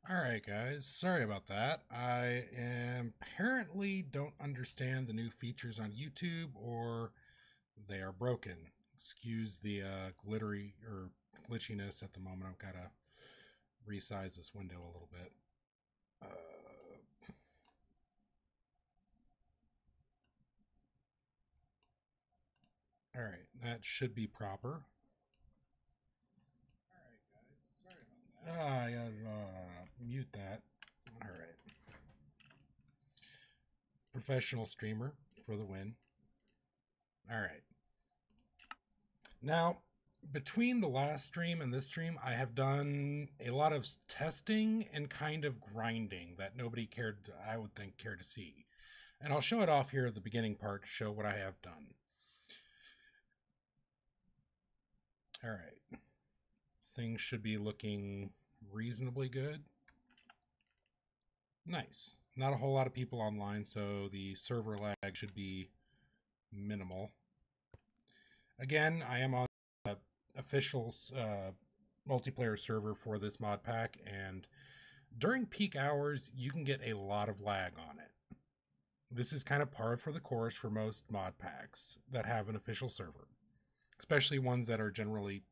Alright, guys, sorry about that. I am apparently don't understand the new features on YouTube or they are broken. Excuse the glittery or glitchiness at the moment. I've got to resize this window a little bit. Alright, that should be proper. Alright, guys, sorry about that. I gotta mute that. Alright. Professional streamer for the win. Alright. Now, between the last stream and this stream, I have done a lot of testing and kind of grinding that nobody cared, I would think, care to see. And I'll show it off here at the beginning part to show what I have done. All right. Things should be looking reasonably good. Nice. Not a whole lot of people online, so the server lag should be minimal. Again, I am on the official multiplayer server for this mod pack, and during peak hours, you can get a lot of lag on it. This is kind of par for the course for most mod packs that have an official server, especially ones that are generally,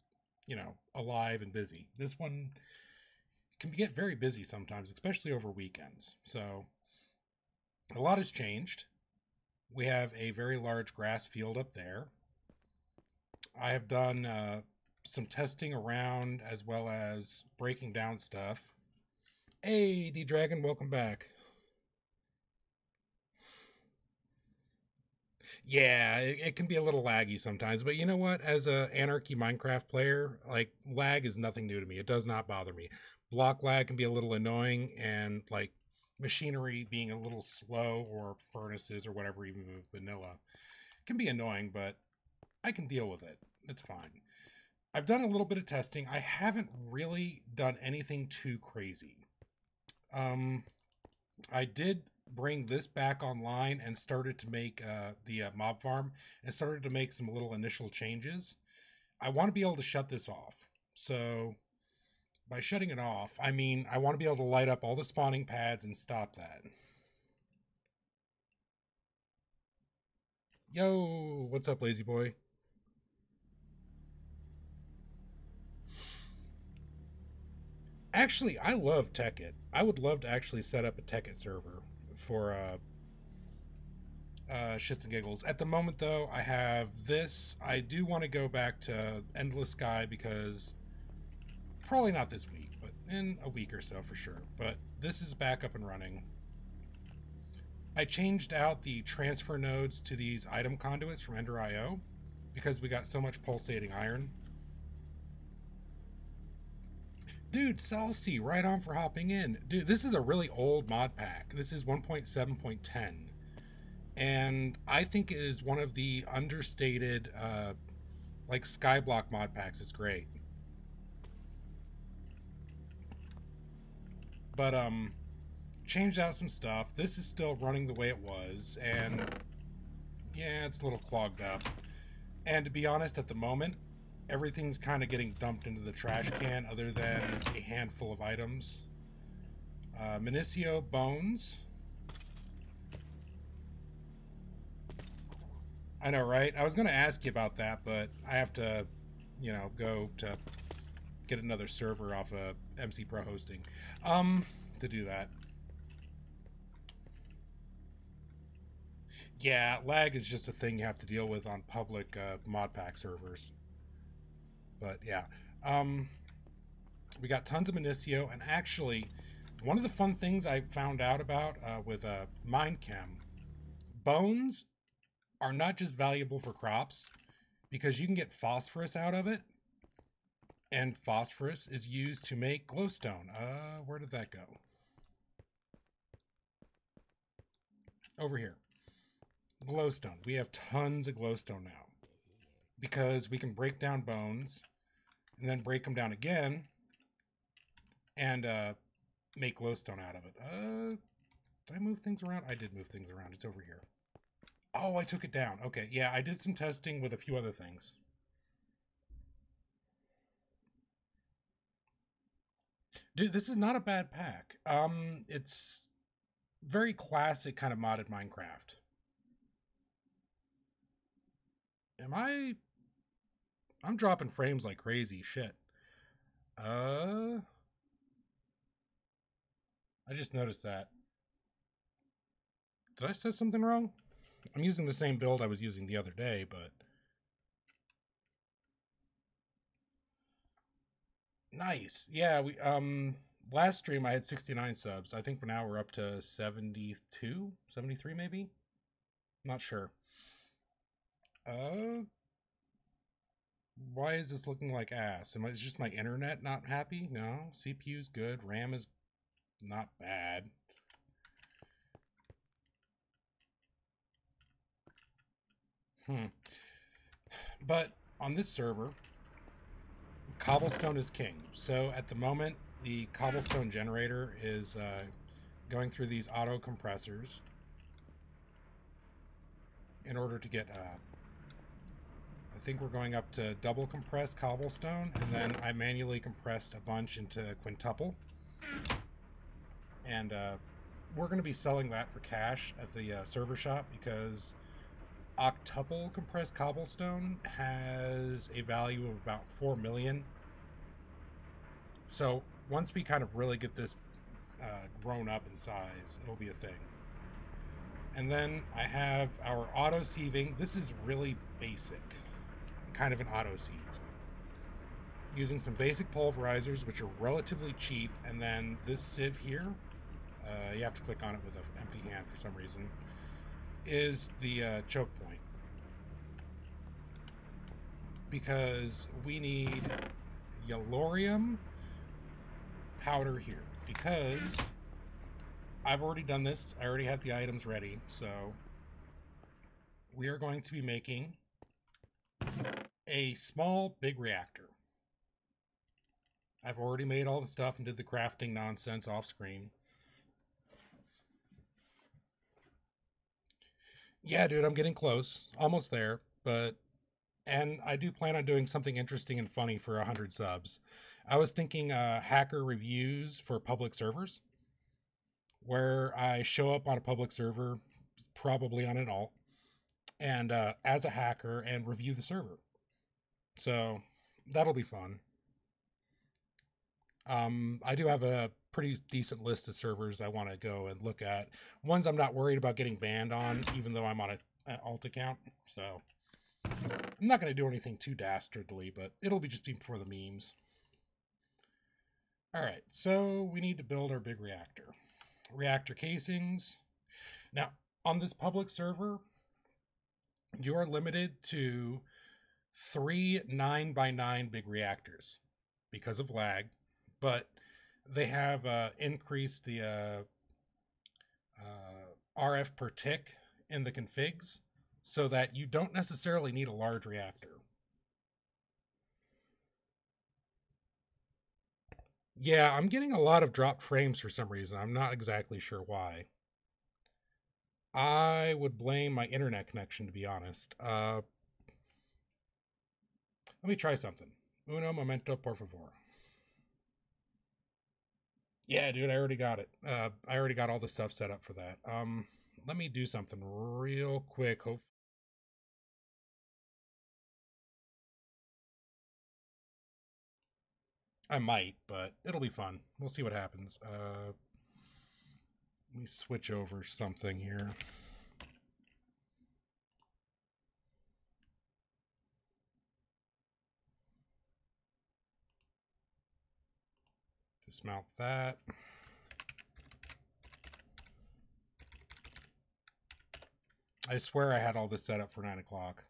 alive and busy. This one can get very busy sometimes, especially over weekends. So a lot has changed. We have a very large grass field up there. I have done some testing around as well as breaking down stuff. Hey, D-Dragon, welcome back. Yeah, it can be a little laggy sometimes, but you know what? As a Anarchy Minecraft player, like lag is nothing new to me. It does not bother me. Block lag can be a little annoying, and like machinery being a little slow or furnaces or whatever, even vanilla, can be annoying, but I can deal with it. It's fine. I've done a little bit of testing. I haven't really done anything too crazy. Um, I did bring this back online and started to make the mob farm and started to make some little initial changes. I want to be able to shut this off. So by shutting it off, I mean I want to be able to light up all the spawning pads and stop that. Yo, what's up, lazy boy? Actually, I love Tekkit. I would love to actually set up a Tekkit server for shits and giggles. At the moment, though, I have this. I do want to go back to Endless Sky because probably not this week, but in a week or so for sure. But this is back up and running. I changed out the transfer nodes to these item conduits from Ender.io because we got so much pulsating iron. Dude, Salsi, right on for hopping in. Dude, this is a really old mod pack. This is 1.7.10. And I think it is one of the understated, like Skyblock mod packs. It's great. But, changed out some stuff. This is still running the way it was. And, yeah, it's a little clogged up. And to be honest, at the moment, everything's kind of getting dumped into the trash can other than a handful of items. Minicio Bones. I know, right? I was going to ask you about that, but I have to, go to get another server off of MC Pro hosting to do that. Yeah, lag is just a thing you have to deal with on public mod pack servers. But yeah, we got tons of Minicio, and actually, one of the fun things I found out about with Mindchem, bones are not just valuable for crops because you can get phosphorus out of it, and phosphorus is used to make glowstone. Where did that go? Over here. Glowstone. We have tons of glowstone now because we can break down bones and then break them down again and make glowstone out of it. Did I move things around? I did move things around. It's over here. Oh, I took it down. Okay, yeah, I did some testing with a few other things. Dude, this is not a bad pack. It's very classic kind of modded Minecraft. I'm dropping frames like crazy. Shit. I just noticed that. Did I say something wrong? I'm using the same build I was using the other day, but... Nice. Yeah, last stream I had 69 subs. I think now we're up to 72, 73 maybe? Not sure. Why is this looking like ass? Is just my internet not happy? No. CPU's good. RAM is not bad. But on this server, cobblestone is king. So at the moment, the cobblestone generator is going through these auto compressors in order to get I think we're going up to double compressed cobblestone, and then I manually compressed a bunch into quintuple. And we're going to be selling that for cash at the server shop because octuple compressed cobblestone has a value of about 4 million. So once we kind of really get this grown up in size, it'll be a thing. And then I have our auto sieving. This is really basic, kind of an auto sieve, using some basic pulverizers, which are relatively cheap. And then this sieve here, you have to click on it with an empty hand for some reason, is the choke point, because we need yellorium powder here, because I've already done this. I already have the items ready, so we are going to be making a small big reactor. I've already made all the stuff and did the crafting nonsense off screen. Yeah, dude, I'm getting close. Almost there, and I do plan on doing something interesting and funny for 100 subs. I was thinking hacker reviews for public servers, where I show up on a public server, probably on an alt, and as a hacker, and review the server. So that'll be fun. I do have a pretty decent list of servers I want to go and look at. Ones I'm not worried about getting banned on, even though I'm on an alt account. So I'm not going to do anything too dastardly, but it'll be just be for the memes. All right, so we need to build our big reactor. Reactor casings. Now, on this public server, you are limited to 3 9x9 big reactors because of lag, but they have increased the RF per tick in the configs so that you don't necessarily need a large reactor. Yeah, I'm getting a lot of dropped frames for some reason. I'm not exactly sure why. I would blame my internet connection, to be honest. Let me try something. Uno momento, por favor. Yeah, dude, I already got it. I already got all the stuff set up for that. Let me do something real quick. I might, but it'll be fun. We'll see what happens. Let me switch over something here. Dismount that. I swear I had all this set up for 9 o'clock.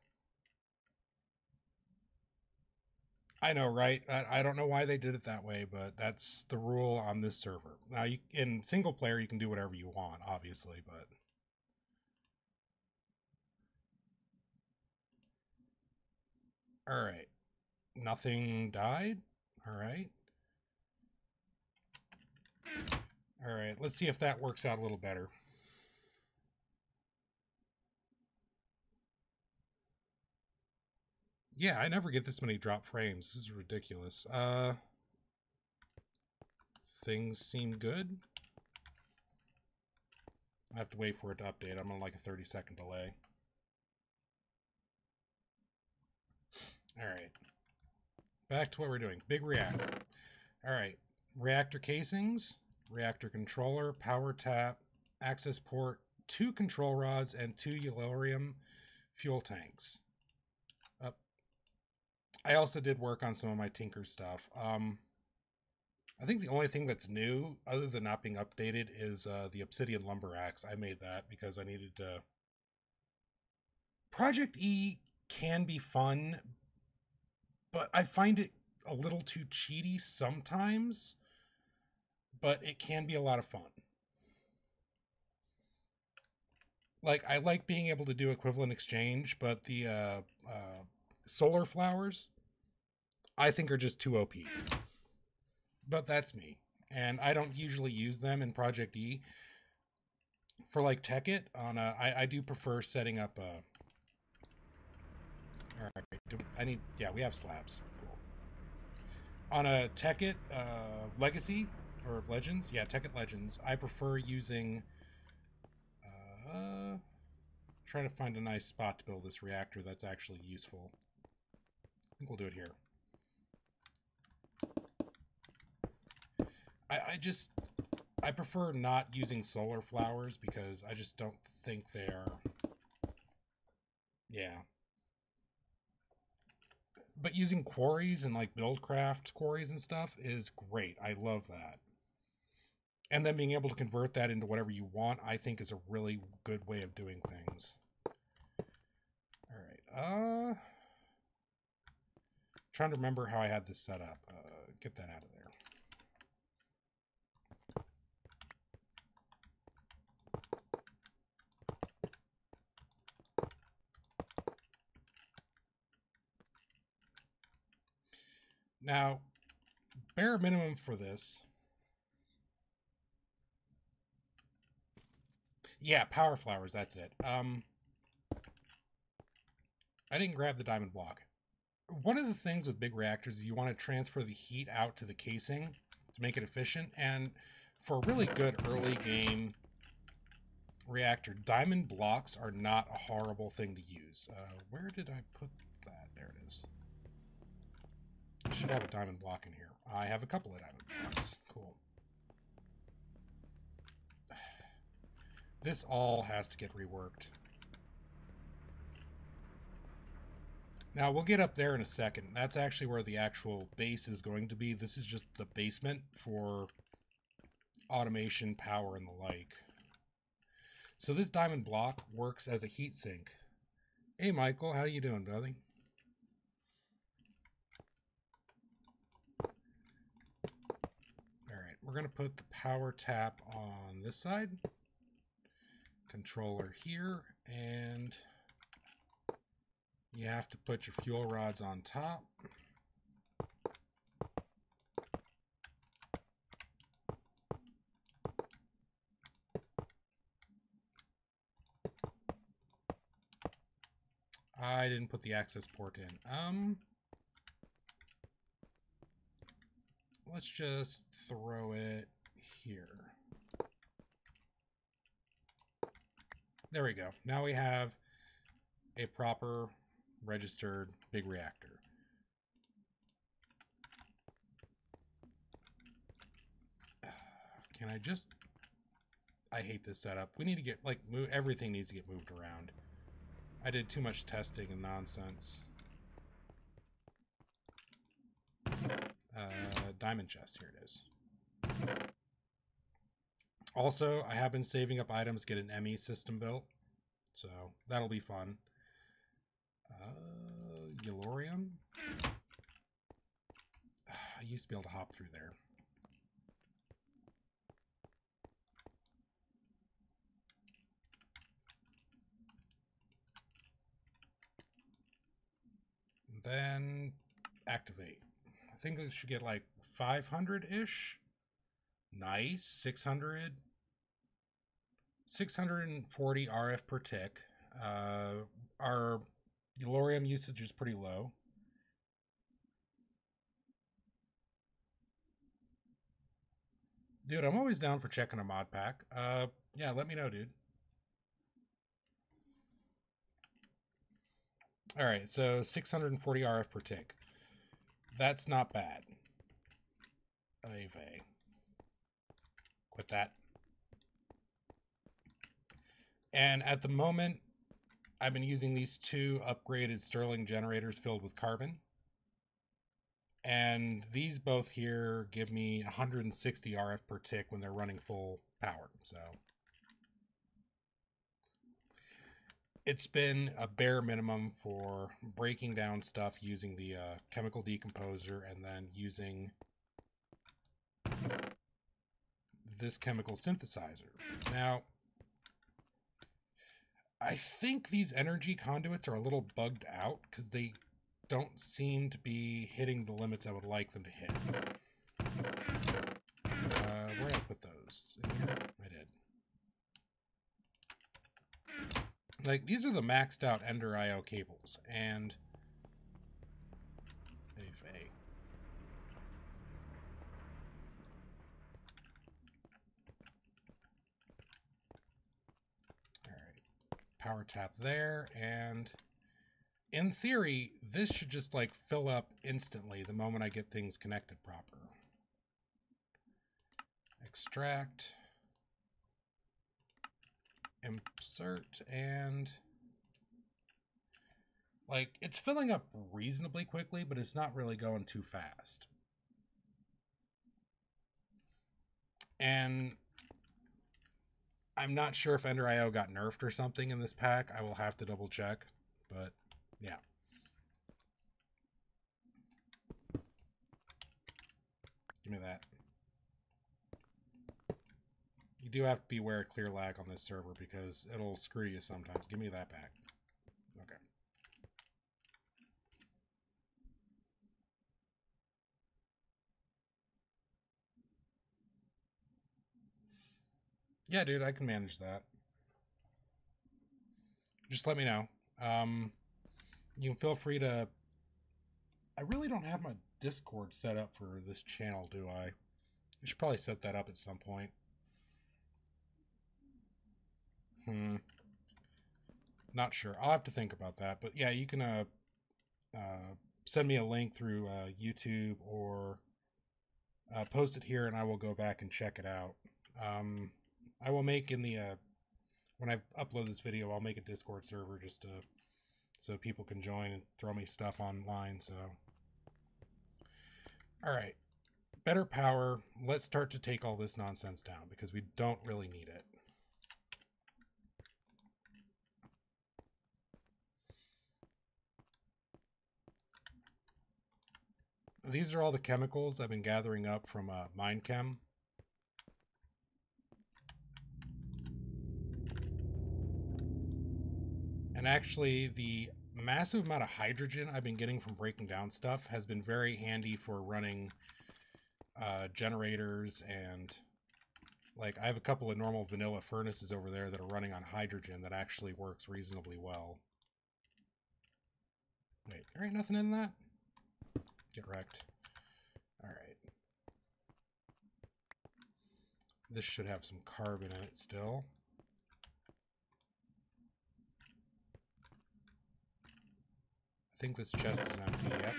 I know, right? I don't know why they did it that way, but that's the rule on this server. Now, in single player, you can do whatever you want, obviously, but... All right. Nothing died? All right. All right, let's see if that works out a little better. Yeah, I never get this many drop frames. This is ridiculous. things seem good. I have to wait for it to update. I'm on like a 30-second delay. All right. Back to what we're doing. Big reactor. All right. Reactor casings, reactor controller, power tap, access port, 2 control rods, and 2 Yellorium fuel tanks. I also did work on some of my Tinker stuff. I think the only thing that's new, other than not being updated, is the Obsidian Lumber Axe. I made that because I needed to... Project E can be fun, but I find it a little too cheaty sometimes, but it can be a lot of fun. Like, I like being able to do equivalent exchange, but the solar flowers, I think are just too OP. But that's me. And I don't usually use them in Project E. For like Tekkit, on I do prefer setting up a... Alright, yeah, we have slabs. Cool. On a Tekkit Legacy, or Legends, yeah, Tekkit Legends, I prefer using... trying to find a nice spot to build this reactor that's actually useful. I think we'll do it here. I prefer not using solar flowers because I just don't think they are... Yeah. But using quarries and like Buildcraft quarries and stuff is great. I love that. And then being able to convert that into whatever you want, I think is a really good way of doing things. All right. Trying to remember how I had this set up. Get that out of there. Now, bare minimum for this. Yeah, power flowers, that's it. I didn't grab the diamond block. One of the things with big reactors is you want to transfer the heat out to the casing to make it efficient. And for a really good early game reactor, diamond blocks are not a horrible thing to use. Where did I put that? There it is. I should have a diamond block in here. I have a couple of diamond blocks. Cool. This all has to get reworked. Now, we'll get up there in a second. That's actually where the actual base is going to be. This is just the basement for automation, power, and the like. So this diamond block works as a heat sink. Hey, Michael, how you doing, buddy? All right, we're going to put the power tap on this side. Controller here, and you have to put your fuel rods on top. I didn't put the access port in. Let's just throw it here. There we go. Now we have a proper registered big reactor. Can I just... I hate this setup. We need to get, like, everything needs to get moved around. I did too much testing and nonsense. Diamond chest, here it is. Also, I have been saving up items to get an ME system built, so that'll be fun. Yellorium. I used to be able to hop through there. Then activate. I think I should get like 500-ish. Nice. 600. 640 RF per tick. Our Yellorium usage is pretty low. Dude, I'm always down for checking a mod pack. Yeah, let me know, dude. All right, so 640 RF per tick. That's not bad. Ave. Quit that. And at the moment, I've been using these 2 upgraded Stirling generators filled with carbon. And these both here give me 160 RF per tick when they're running full power. So it's been a bare minimum for breaking down stuff using the chemical decomposer and then using this chemical synthesizer. Now, I think these energy conduits are a little bugged out because they don't seem to be hitting the limits I would like them to hit. Where did I put those? In here? I did. Like, these are the maxed out Ender IO cables, and power tap there, and in theory, this should just like fill up instantly the moment I get things connected proper. Extract, insert, and like it's filling up reasonably quickly, but it's not really going too fast. And I'm not sure if Ender IO got nerfed or something in this pack. I will have to double check, but yeah. Give me that. You do have to beware of clear lag on this server because it'll screw you sometimes. Give me that back. Okay. Yeah, dude, I can manage that. Just let me know. You can feel free to... I really don't have my Discord set up for this channel, do I? I should probably set that up at some point. Not sure. I'll have to think about that. But yeah, you can send me a link through YouTube or post it here and I will go back and check it out. I will make in the... when I upload this video, I'll make a Discord server just to... so people can join and throw me stuff online, so... Alright. Better power. Let's start to take all this nonsense down, because we don't really need it. These are all the chemicals I've been gathering up from MineChem. And actually, the massive amount of hydrogen I've been getting from breaking down stuff has been very handy for running generators, and like I have a couple of normal vanilla furnaces over there that are running on hydrogen that actually works reasonably well. Wait, there ain't nothing in that? Get wrecked. Alright. This should have some carbon in it still. I think this chest is empty. Yep.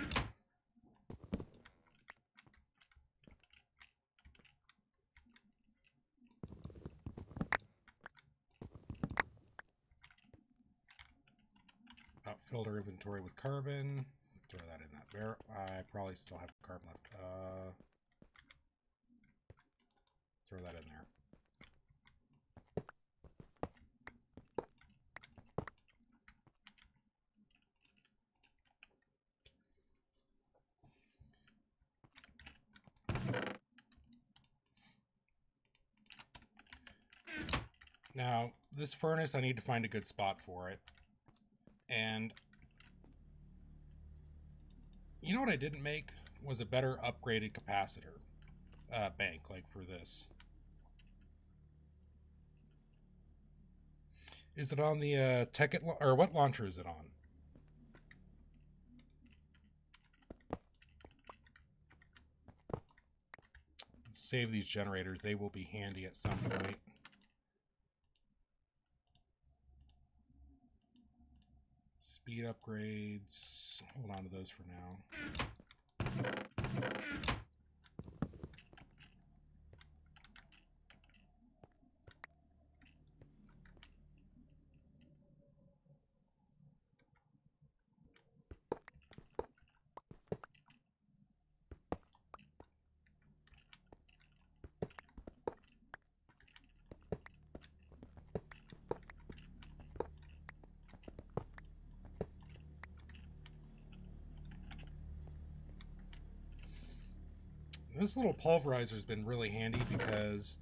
About filled our inventory with carbon. Throw that in that barrel. I probably still have carbon left. Throw that in there. Now, this furnace, I need to find a good spot for it. And you know what I didn't make was a better upgraded capacitor bank, like for this. Is it on the Tekkit, or what launcher is it on? save these generators. They will be handy at some point. Speed upgrades. Hold on to those for now. This little pulverizer has been really handy because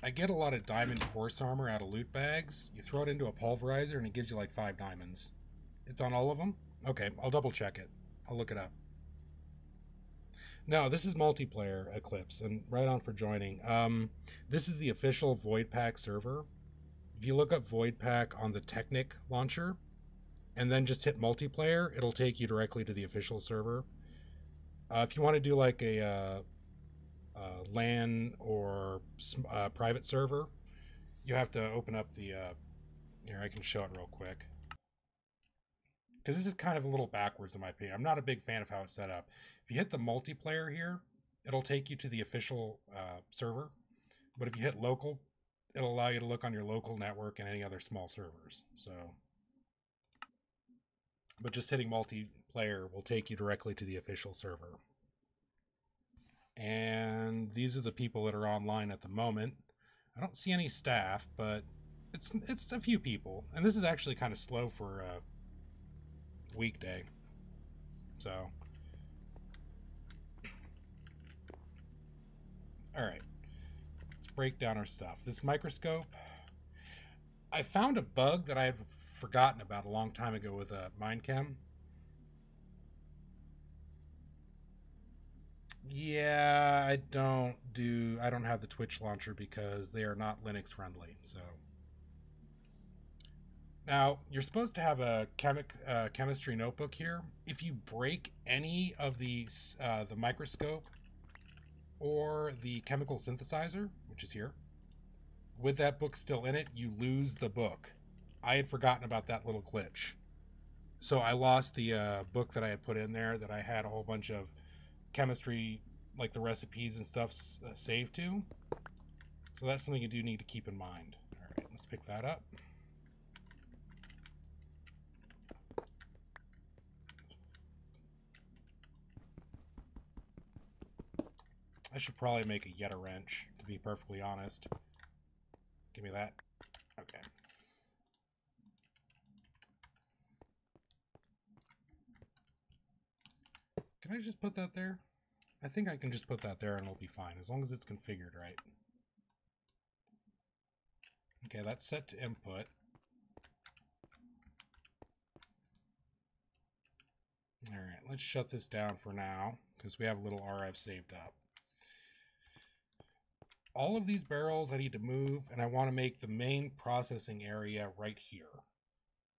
I get a lot of diamond horse armor out of loot bags. You throw it into a pulverizer and it gives you like 5 diamonds. It's on all of them? Okay, I'll double check it. I'll look it up. No, this is multiplayer Eclipse, and right on for joining. This is the official Voidpack server. If you look up Voidpack on the Technic launcher, and then just hit multiplayer, it'll take you directly to the official server. If you want to do like a LAN or private server, you have to open up the here, I can show it real quick, because this is kind of a little backwards in my opinion. I'm not a big fan of how it's set up. If you hit the multiplayer here, it'll take you to the official server, but if you hit local, it'll allow you to look on your local network and any other small servers. So, but just hitting multiplayer will take you directly to the official server. And these are the people that are online at the moment. I don't see any staff, but it's a few people. And this is actually kind of slow for a weekday. So, all right, let's break down our stuff. This microscope, I found a bug that I had forgotten about a long time ago with a Minecam. Yeah, I don't have the Twitch launcher because they are not Linux friendly. So now you're supposed to have a chemistry notebook here. If you break any of these, the microscope or the chemical synthesizer, which is here, with that book still in it, you lose the book. I had forgotten about that little glitch. So I lost the book that I had put in there that I had a whole bunch of chemistry, like the recipes and stuff, saved to. So that's something you do need to keep in mind. All right, let's pick that up. I should probably make a Yeta wrench, to be perfectly honest. Give me that. Okay. Can I just put that there? I think I can just put that there and it'll be fine, as long as it's configured right. Okay, that's set to input. All right, let's shut this down for now, because we have a little RF saved up. All of these barrels I need to move, and I want to make the main processing area right here.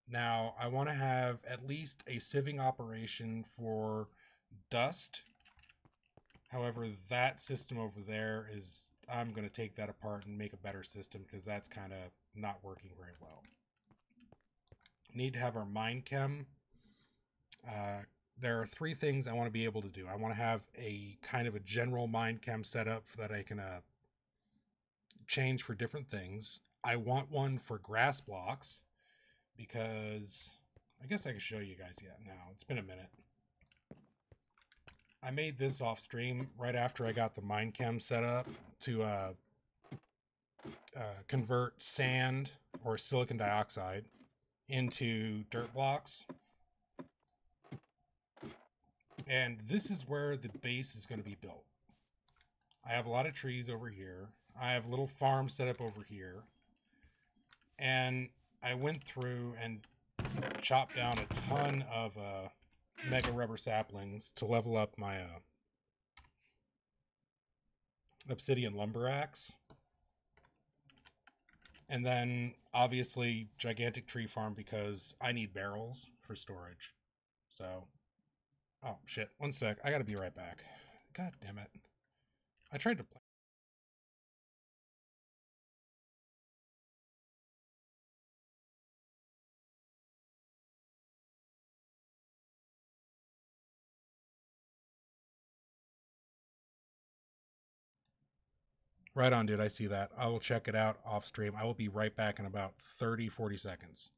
Now, I want to have at least a sieving operation for dust. However, that system over there is, I'm going to take that apart and make a better system because that's kind of not working very well. Need to have our Minechem. There are 3 things I want to be able to do. I want to have a kind of a general Minechem setup that I can change for different things. I want one for grass blocks because I guess I can show you guys yet now. It's been a minute. I made this off stream right after I got the Minechem set up to convert sand or silicon dioxide into dirt blocks. And this is where the base is going to be built. I have a lot of trees over here. I have a little farm set up over here. And I went through and chopped down a ton of mega rubber saplings to level up my obsidian lumber axe. And then obviously gigantic tree farm because I need barrels for storage. So, oh shit, one sec, I gotta be right back. God damn it. I tried to play Right on, dude. I see that. I will check it out off stream. I will be right back in about 30, 40 seconds.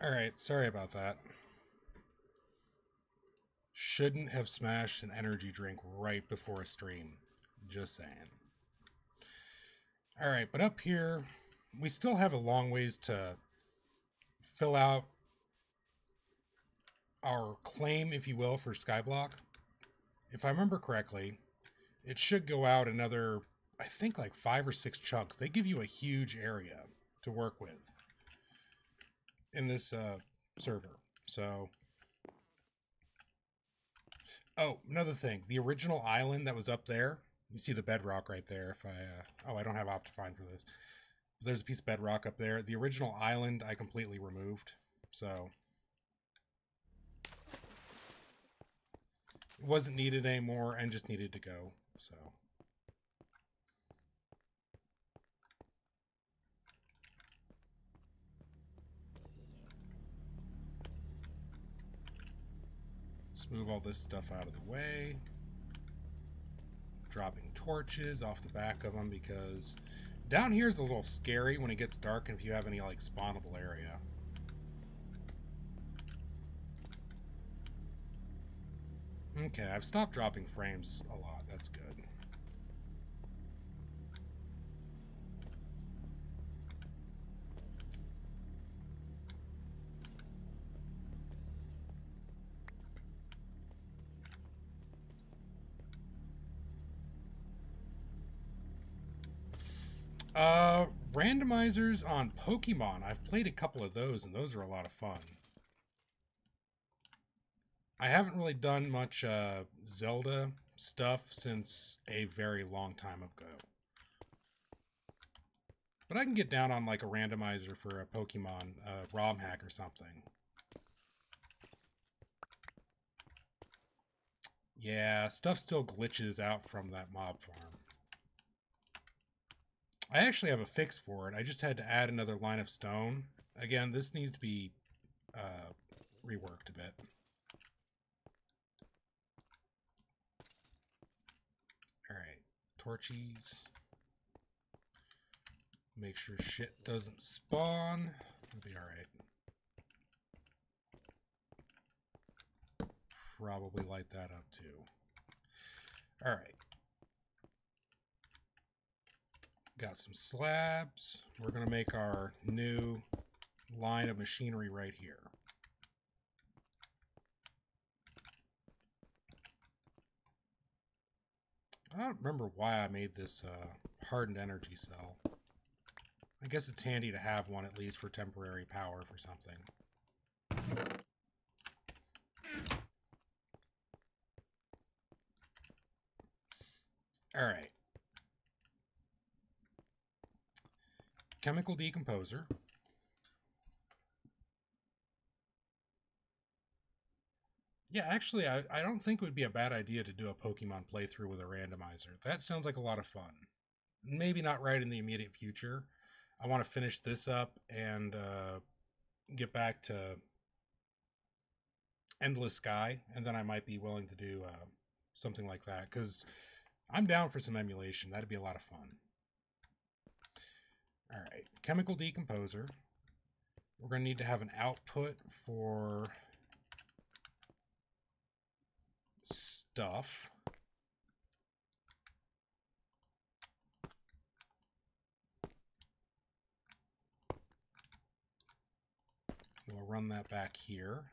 All right, sorry about that. Shouldn't have smashed an energy drink right before a stream. Just saying. All right, but up here, we still have a long ways to fill out our claim, if you will, for Skyblock. If I remember correctly, it should go out another, I think, like 5 or 6 chunks. They give you a huge area to work with in this server. So, oh, another thing. The original island that was up there, you see the bedrock right there. If I, I don't have Optifine for this. There's a piece of bedrock up there. The original island I completely removed. So, it wasn't needed anymore and just needed to go. So. Let's move all this stuff out of the way. Dropping torches off the back of them because down here is a little scary when it gets dark and if you have any like spawnable area. Okay, I've stopped dropping frames a lot. That's good. Randomizers on Pokemon. I've played a couple of those, and those are a lot of fun. I haven't really done much Zelda stuff since a very long time ago. But I can get down on like a randomizer for a Pokemon ROM hack or something. Yeah, stuff still glitches out from that mob farm. I actually have a fix for it. I just had to add another line of stone. Again, this needs to be reworked a bit. Alright, torchies. Make sure shit doesn't spawn. It'll be alright. Probably light that up too. Alright. Got some slabs. We're going to make our new line of machinery right here. I don't remember why I made this hardened energy cell. I guess it's handy to have one at least for temporary power for something. Alright. Chemical decomposer. Yeah, actually, I don't think it would be a bad idea to do a Pokemon playthrough with a randomizer. That sounds like a lot of fun. Maybe not right in the immediate future. I want to finish this up and get back to Endless Sky, and then I might be willing to do something like that, because I'm down for some emulation. That'd be a lot of fun. Alright, chemical decomposer. We're going to need to have an output for stuff. We'll run that back here.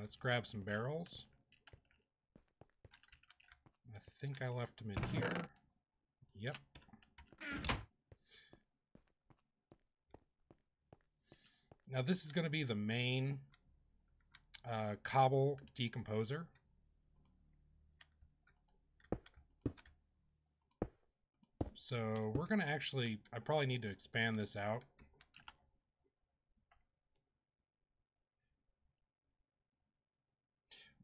Let's grab some barrels. I think I left them in here. Yep. Now this is going to be the main cobble decomposer. So we're going to actually, I probably need to expand this out.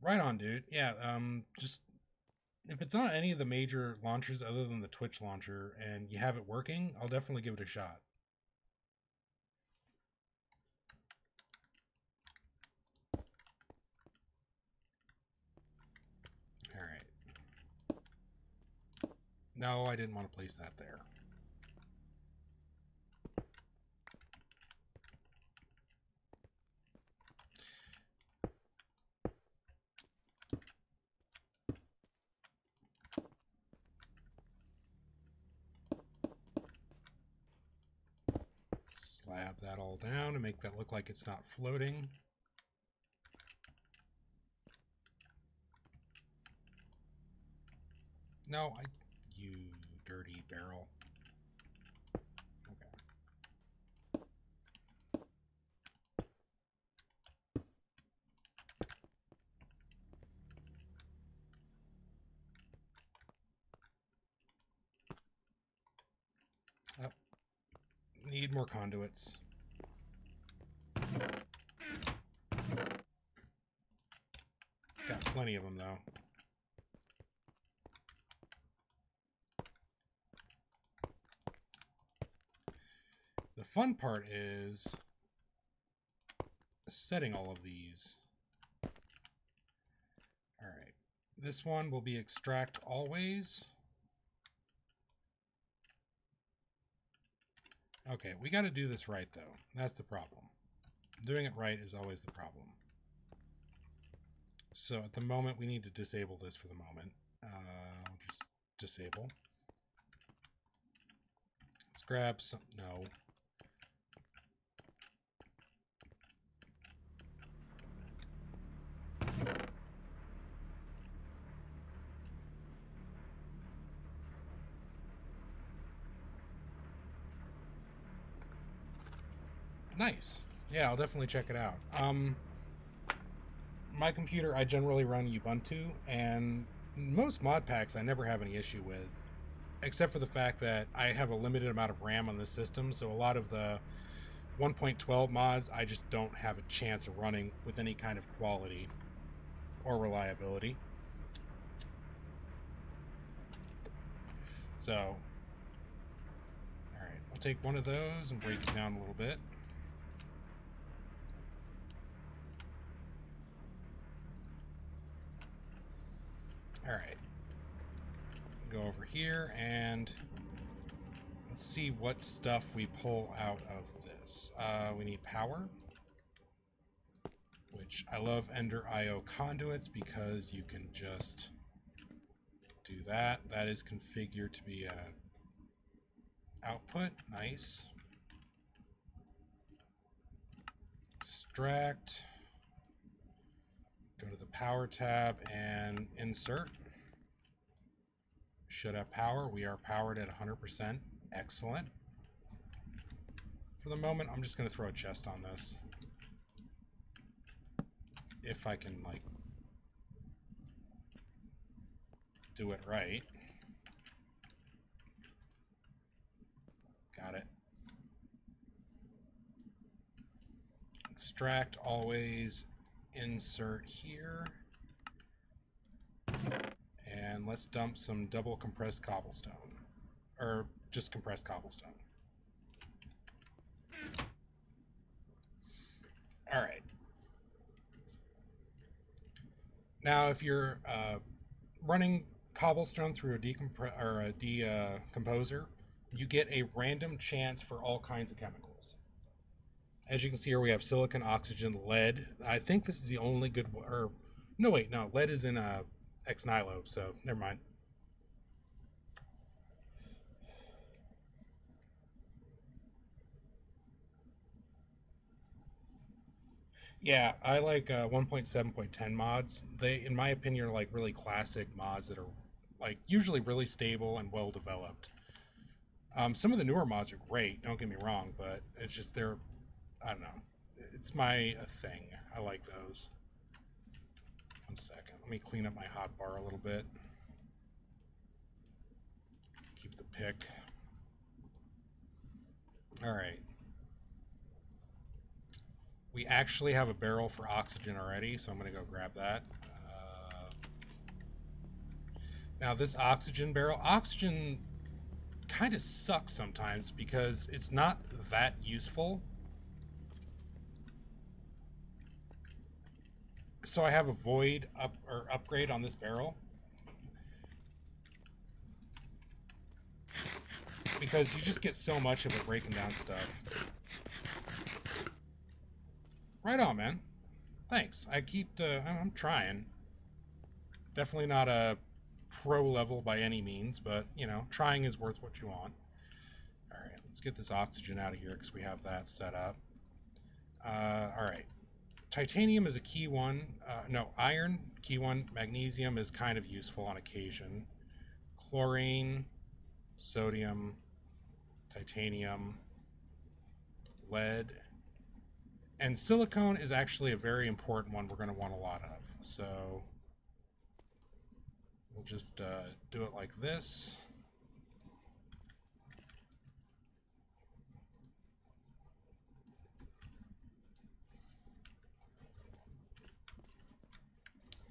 Right on, dude. Yeah, just if it's not any of the major launchers other than the Twitch launcher and you have it working, I'll definitely give it a shot. All right. No, I didn't want to place that there. Slab that all down and make that look like it's not floating. No, you dirty barrel. Okay. Oh, need more conduits. Got plenty of them though. The fun part is setting all of these. All right, this one will be extract always. Okay, we got to do this right though. That's the problem. Doing it right is always the problem. So at the moment, we need to disable this for the moment. I'll just disable. Let's grab some, no. Nice. Yeah, I'll definitely check it out. My computer, I generally run Ubuntu, and most mod packs I never have any issue with, except for the fact that I have a limited amount of RAM on this system, so a lot of the 1.12 mods I just don't have a chance of running with any kind of quality or reliability. So, alright, I'll take one of those and break it down a little bit. Alright, go over here and let's see what stuff we pull out of this. We need power, which I love Ender IO conduits because you can just do that. That is configured to be a output. Nice. Extract. Go to the power tab and insert. Should have power. We are powered at 100%. Excellent. For the moment, I'm just going to throw a chest on this. If I can, like, do it right. Got it. Extract always. Insert here. And let's dump some double compressed cobblestone. Or just compressed cobblestone. Alright. Now if you're running cobblestone through a decomposer, you get a random chance for all kinds of chemicals. As you can see here, we have silicon, oxygen, lead. I think this is the only good, or no, wait, no, lead is in a Ex Nihilo, so never mind. Yeah, I like 1.7.10 mods. They, in my opinion, are like really classic mods that are like usually really stable and well developed. Some of the newer mods are great, don't get me wrong, but it's just they're, I don't know. It's my thing. I like those. One second. Let me clean up my hotbar a little bit. Keep the pick. All right. We actually have a barrel for oxygen already, so I'm going to go grab that. Now this oxygen barrel, oxygen kind of sucks sometimes because it's not that useful. So I have a void upgrade on this barrel because you just get so much of it breaking down stuff. Right on, man. Thanks. I'm trying. Definitely not a pro level by any means, but you know, trying is worth what you want. All right, let's get this oxygen out of here because we have that set up. All right. Titanium is a key one. No, iron, key one. Magnesium is kind of useful on occasion. Chlorine, sodium, titanium, lead, and silicone is actually a very important one we're going to want a lot of. So we'll just do it like this.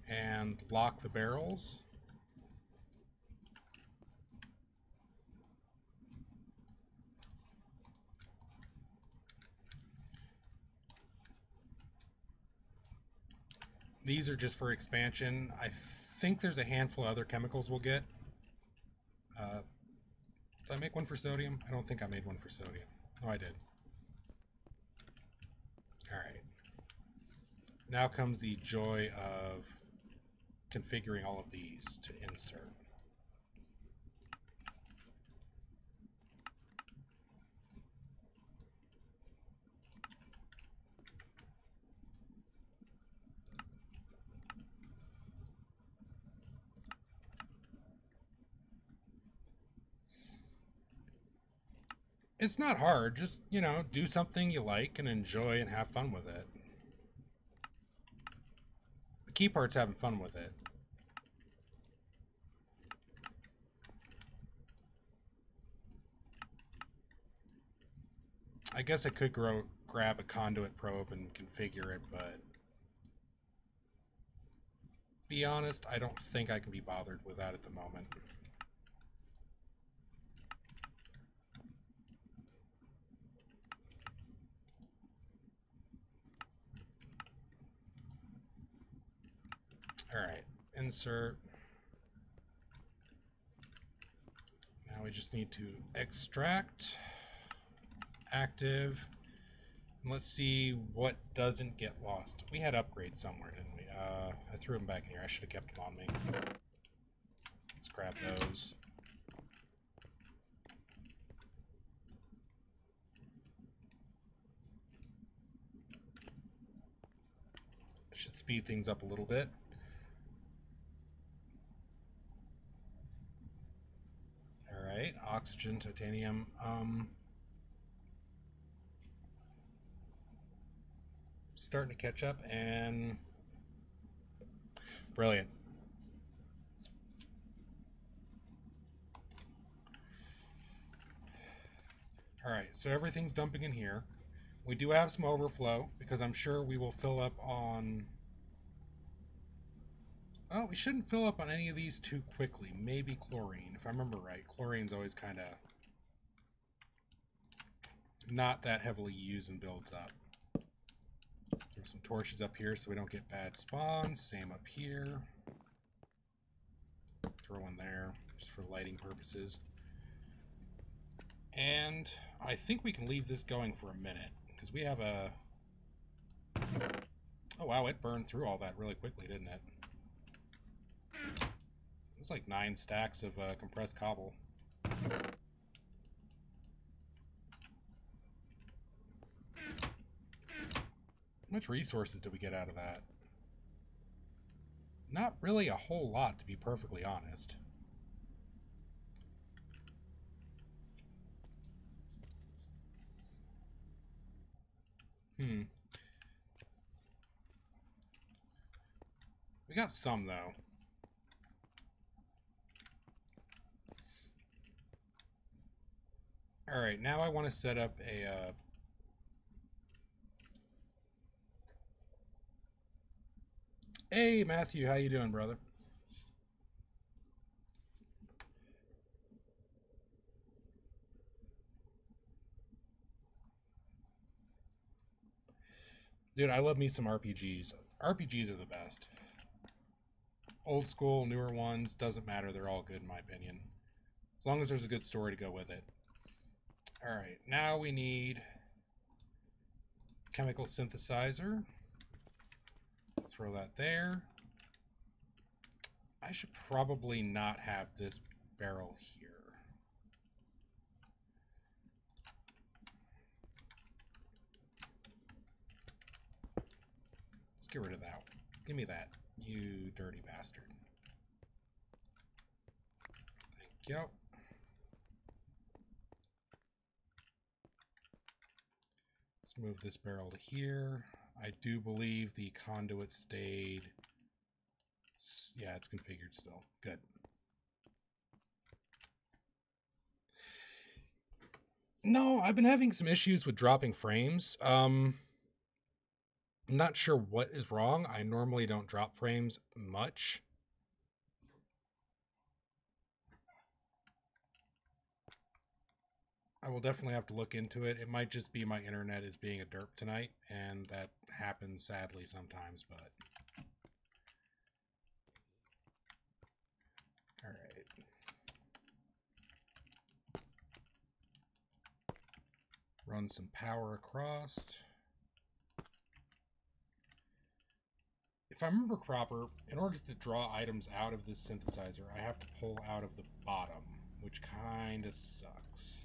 And lock the barrels. These are just for expansion. I think there's a handful of other chemicals we'll get. Did I make one for sodium? I don't think I made one for sodium. Oh, I did. All right. Now comes the joy of configuring all of these to insert. It's not hard. Just, you know, do something you like and enjoy and have fun with it. The key part's having fun with it. I guess I could grab a conduit probe and configure it, but be honest, I don't think I can be bothered with that at the moment. All right, insert. Now we just need to extract, active. Let's see what doesn't get lost. We had upgrades somewhere, didn't we? I threw them back in here. I should have kept them on me. Let's grab those. Should speed things up a little bit. All right, oxygen, titanium. Starting to catch up, and brilliant. All right, so everything's dumping in here. We do have some overflow because I'm sure we will fill up on... Oh, we shouldn't fill up on any of these too quickly. Maybe chlorine, if I remember right. Chlorine's always kind of not that heavily used and builds up. Throw some torches up here so we don't get bad spawns. Same up here. Throw one there just for lighting purposes. And I think we can leave this going for a minute because we have a... Oh wow, it burned through all that really quickly, didn't it? It's like 9 stacks of compressed cobble. How much resources do we get out of that? Not really a whole lot, to be perfectly honest. We got some, though. Alright, now I want to set up a... Hey, Matthew, how you doing, brother? Dude, I love me some RPGs. RPGs are the best. Old school, newer ones, doesn't matter. They're all good in my opinion. As long as there's a good story to go with it. Alright, now we need chemical synthesizer. Throw that there. I should probably not have this barrel here. Let's get rid of that. Give me that, you dirty bastard. Thank you. Let's move this barrel to here. I do believe the conduit stayed. Yeah, it's configured still. Good. No, I've been having some issues with dropping frames. I'm not sure what is wrong. I normally don't drop frames much. I will definitely have to look into it. It might just be my internet is being a derp tonight, and that happens sadly sometimes, but... Alright. Run some power across. If I remember proper, in order to draw items out of this synthesizer, I have to pull out of the bottom, which kind of sucks.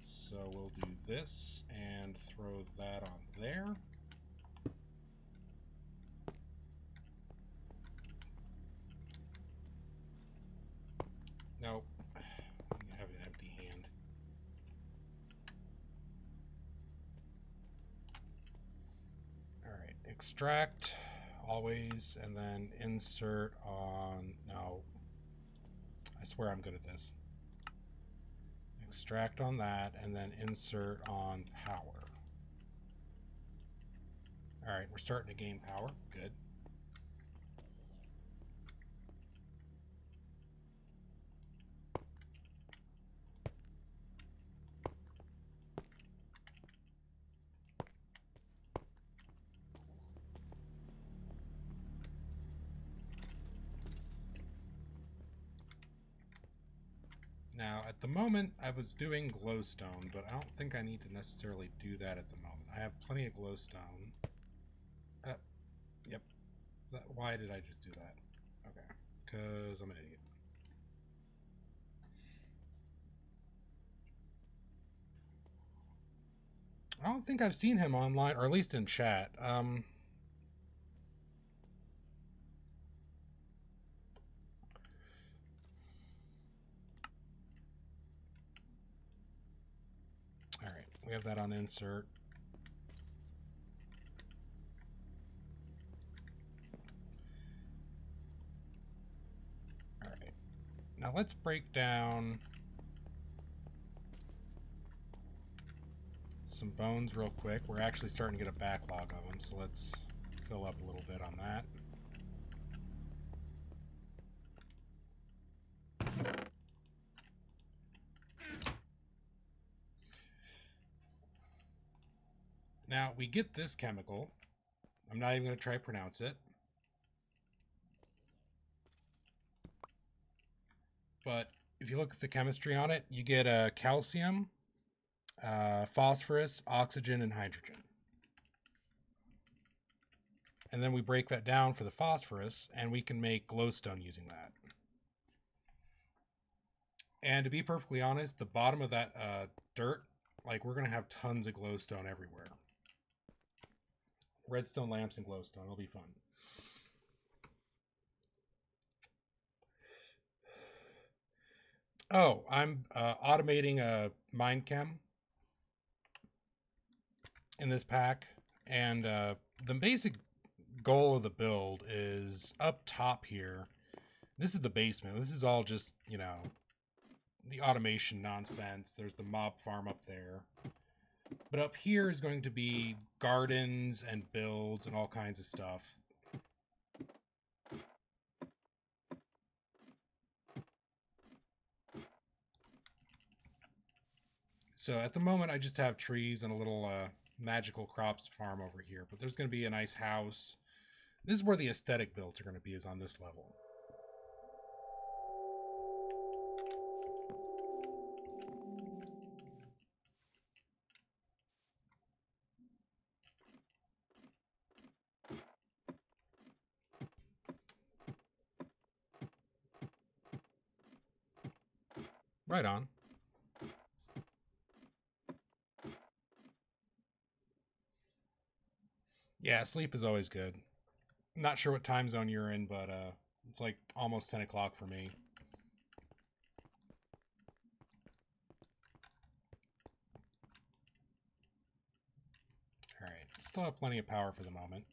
So we'll do this and throw that on there. Nope. I have an empty hand. Alright, extract always, and then insert on... No. I swear I'm good at this. Extract on that, and then insert on power. Alright, we're starting to gain power. Good. Now, at the moment, I was doing glowstone, but I don't think I need to necessarily do that at the moment. I have plenty of glowstone. Yep. Why did I just do that? Okay, because I'm an idiot. I don't think I've seen him online, or at least in chat. Alright, we have that on insert. Alright, now let's break down some bones real quick. We're actually starting to get a backlog of them, so let's fill up a little bit on that. Now, we get this chemical. I'm not even going to try to pronounce it. But if you look at the chemistry on it, you get calcium, phosphorus, oxygen, and hydrogen. And then we break that down for the phosphorus, and we can make glowstone using that. And to be perfectly honest, the bottom of that dirt, like, we're going to have tons of glowstone everywhere. Redstone lamps and glowstone. It'll be fun. Oh, I'm automating a Minechem in this pack. And the basic goal of the build is up top here. This is the basement. This is all just, you know, the automation nonsense. There's the mob farm up there. But up here is going to be gardens and builds and all kinds of stuff. So at the moment, I just have trees and a little magical crops farm over here. But there's going to be a nice house. This is where the aesthetic builds are going to be, is on this level. Right on. Yeah, sleep is always good. I'm not sure what time zone you're in, but it's like almost 10 o'clock for me. Alright, still have plenty of power for the moment.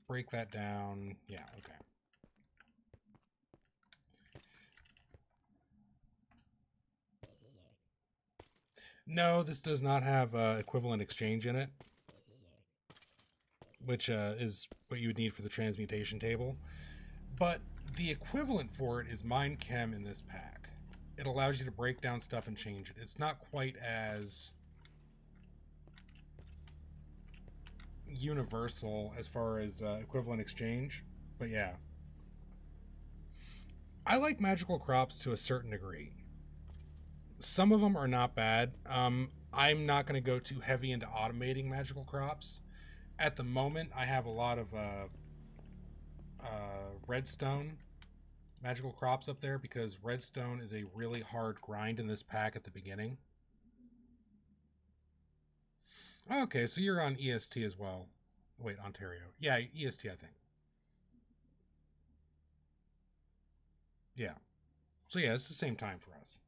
Break that down. Yeah, okay. No, this does not have equivalent exchange in it, which is what you would need for the transmutation table. But the equivalent for it is Minechem in this pack. It allows you to break down stuff and change it. It's not quite as universal as far as equivalent exchange, but yeah. I like magical crops to a certain degree. Some of them are not bad. I'm not going to go too heavy into automating magical crops. At the moment, I have a lot of redstone magical crops up there because redstone is a really hard grind in this pack at the beginning. Okay, so you're on EST as well. Wait, Ontario. Yeah, EST, I think. Yeah. So yeah, it's the same time for us.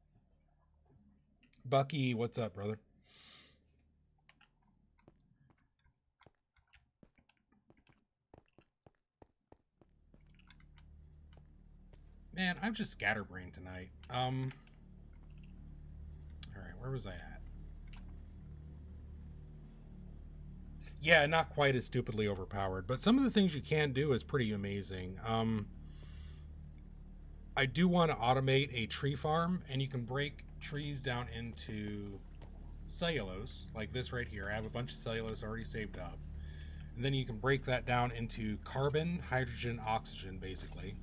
Bucky, what's up, brother? Man, I'm just scatterbrained tonight. Alright, where was I at? Yeah, not quite as stupidly overpowered, but some of the things you can do is pretty amazing. I do want to automate a tree farm, and you can break trees down into cellulose, like this right here. I have a bunch of cellulose already saved up. And then you can break that down into carbon, hydrogen, oxygen, basically.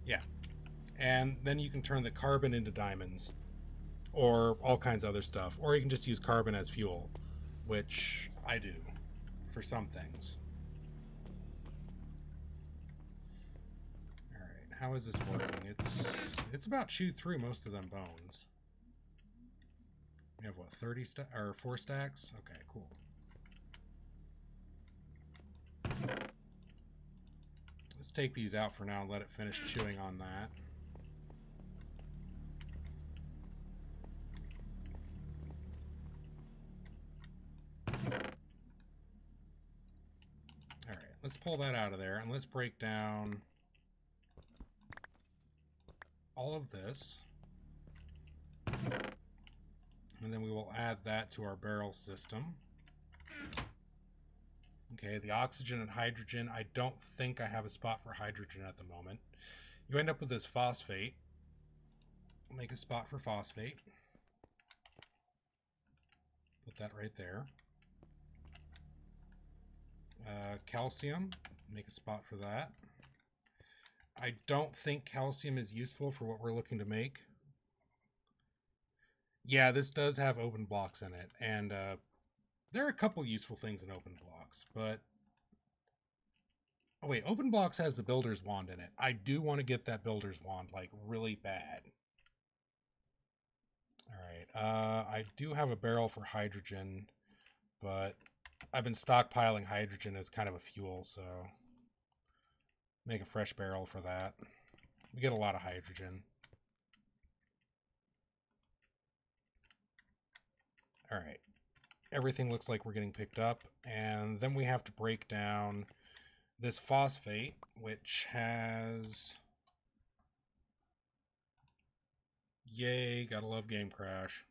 Yeah. And then you can turn the carbon into diamonds, or all kinds of other stuff. Or you can just use carbon as fuel, which I do for some things. Alright, how is this working? It's about chewed through most of them bones. We have what, 30 or 4 stacks? Okay, cool. Let's take these out for now and let it finish chewing on that. Alright, let's pull that out of there and let's break down all of this. And then we will add that to our barrel system. Okay, the oxygen and hydrogen. I don't think I have a spot for hydrogen at the moment. You end up with this phosphate. We'll make a spot for phosphate. Put that right there. Calcium. Make a spot for that. I don't think calcium is useful for what we're looking to make. Yeah, this does have open blocks in it, and there are a couple useful things in open blocks, but... Oh wait, open blocks has the builder's wand in it. I do want to get that builder's wand, like, really bad. Alright, I do have a barrel for hydrogen, but I've been stockpiling hydrogen as kind of a fuel, so... Make a fresh barrel for that. We get a lot of hydrogen. Alright. Everything looks like we're getting picked up, and then we have to break down this phosphate, which has... Yay, gotta love Game Crash.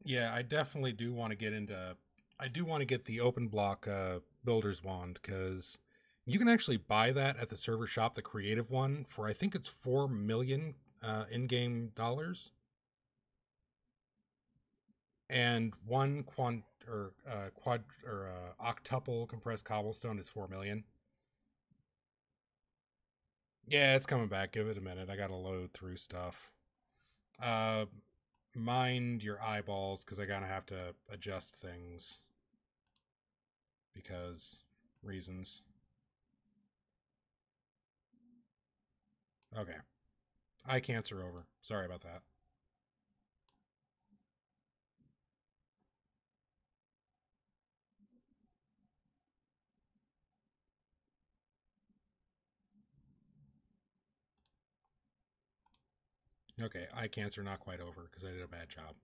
Yeah, I definitely do want to get into... I do want to get the open block builder's wand, because you can actually buy that at the server shop, the creative one, for I think it's 4 million in-game dollars. And one octuple compressed cobblestone is 4 million. Yeah, it's coming back. Give it a minute. I gotta load through stuff. Mind your eyeballs, because I gotta have to adjust things. Because reasons. Okay. Eye cancer over. Sorry about that. Okay, eye cancer not quite over, because I did a bad job.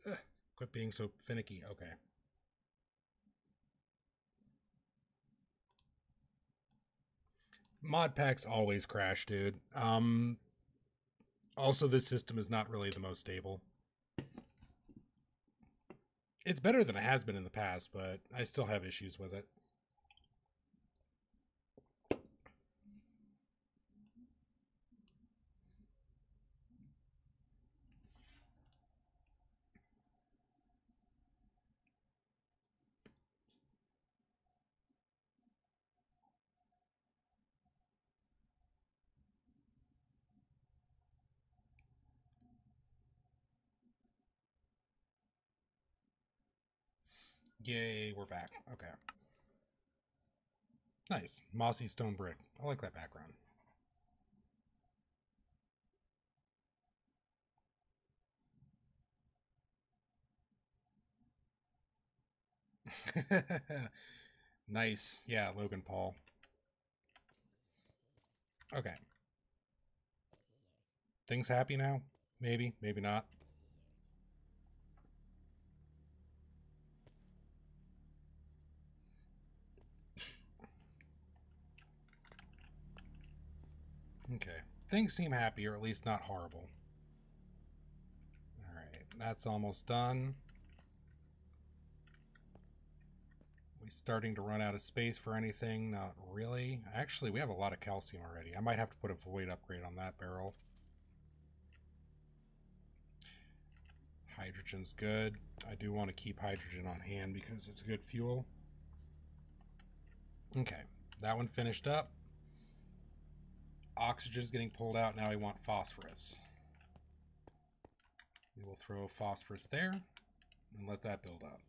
Ugh, quit being so finicky. Okay. Mod packs always crash, dude. Also, this system is not really the most stable. It's better than it has been in the past, but I still have issues with it. Yay, we're back. Okay. Nice. Mossy stone brick. I like that background. Nice. Yeah, Logan Paul. Okay. Things happy now? Maybe, maybe not. Okay. Things seem happy, or at least not horrible. Alright, that's almost done. We starting to run out of space for anything? Not really. Actually, we have a lot of calcium already. I might have to put a void upgrade on that barrel. Hydrogen's good. I do want to keep hydrogen on hand because it's a good fuel. Okay, that one finished up. Oxygen's getting pulled out. Now we want phosphorus. We will throw phosphorus there and let that build up.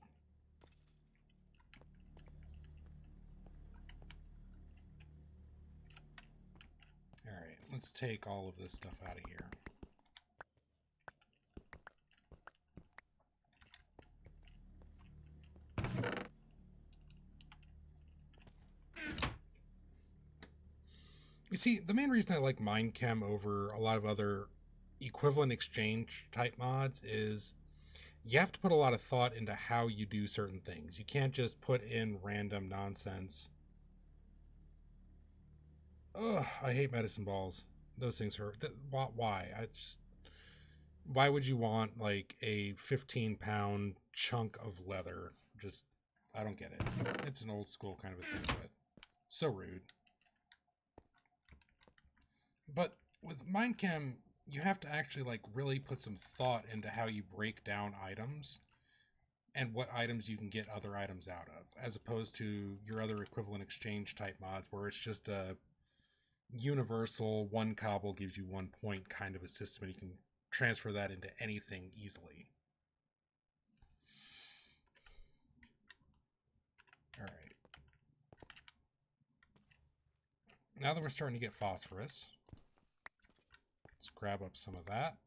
Alright, let's take all of this stuff out of here. You see, the main reason I like Mindchem over a lot of other equivalent exchange type mods is you have to put a lot of thought into how you do certain things. You can't just put in random nonsense. Ugh, I hate medicine balls. Those things hurt. Why? Why would you want like a 15-pound chunk of leather? Just, I don't get it. It's an old school kind of a thing, but so rude. But with Minechem, you have to actually like really put some thought into how you break down items and what items you can get other items out of, as opposed to your other equivalent exchange type mods where it's just a universal one cobble gives you 1 point kind of a system, and you can transfer that into anything easily. All right. Now that we're starting to get phosphorus, let's grab up some of that.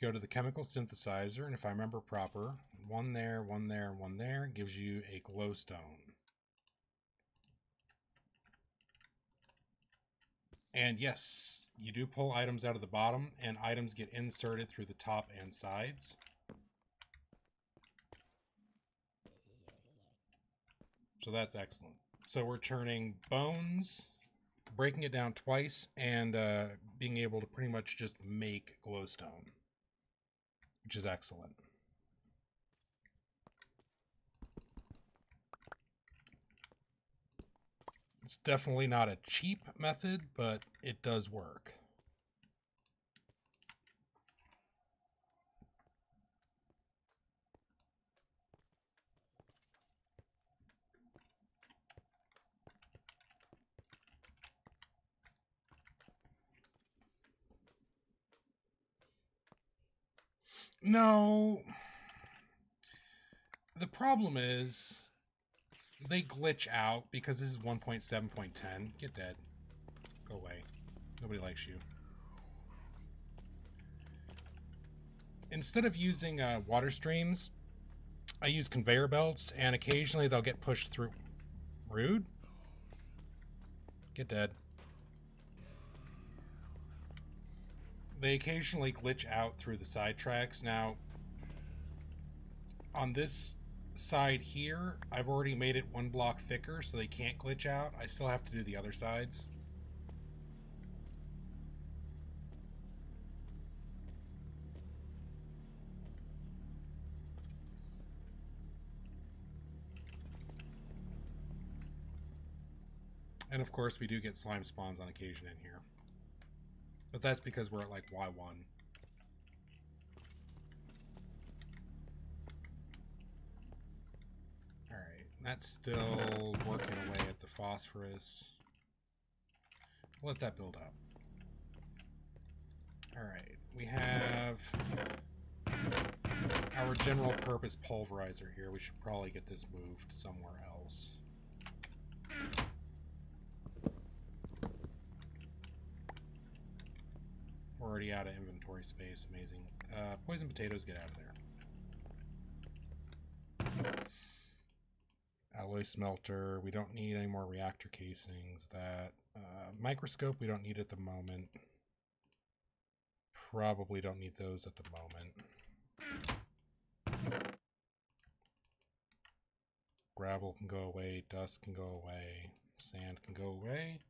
Go to the chemical synthesizer, and if I remember proper, one there, one there, one there gives you a glowstone. And yes, you do pull items out of the bottom, and items get inserted through the top and sides. So that's excellent. So we're turning bones, breaking it down twice, and being able to pretty much just make glowstone, which is excellent. It's definitely not a cheap method, but it does work. No. The problem is they glitch out because this is 1.7.10. Get dead. Go away. Nobody likes you. Instead of using water streams, I use conveyor belts, and occasionally they'll get pushed through. Rude? Get dead. They occasionally glitch out through the side tracks. Now, on this side here, I've already made it 1 block thicker, so they can't glitch out. I still have to do the other sides. And of course, we do get slime spawns on occasion in here. But that's because we're at like Y1. Alright, that's still working away at the phosphorus. Let that build up. Alright, we have our general purpose pulverizer here. We should probably get this moved somewhere else. We're already out of inventory space. Amazing. Poison potatoes, get out of there. Alloy smelter. We don't need any more reactor casings. That microscope, we don't need at the moment. Probably don't need those at the moment. Gravel can go away. Dust can go away. Sand can go away.